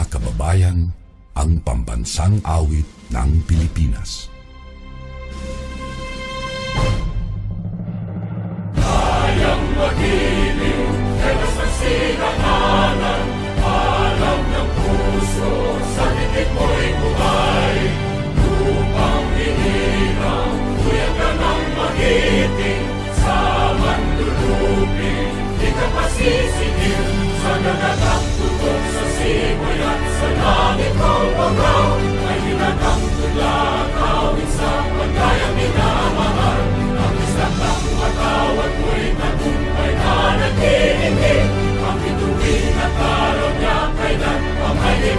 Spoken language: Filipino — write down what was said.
mga kababayan, ang pambansang awit ng Pilipinas. Kayang magiliw, helas ng sinangalan, alam ng puso, sa titik mo'y buhay. Lupang hinirang, tuyag ka ng magiting, sa manlulupin, di ka pasisingil, sa nagatang tutok sa simoy at sa langit kong pagaw, ay hinatang tula, kawin sa pagkayang minamahal, ang isang ng matawad mo'y tagumpay na nag-iingin, ang bituin at araw niya kailan, ang ay di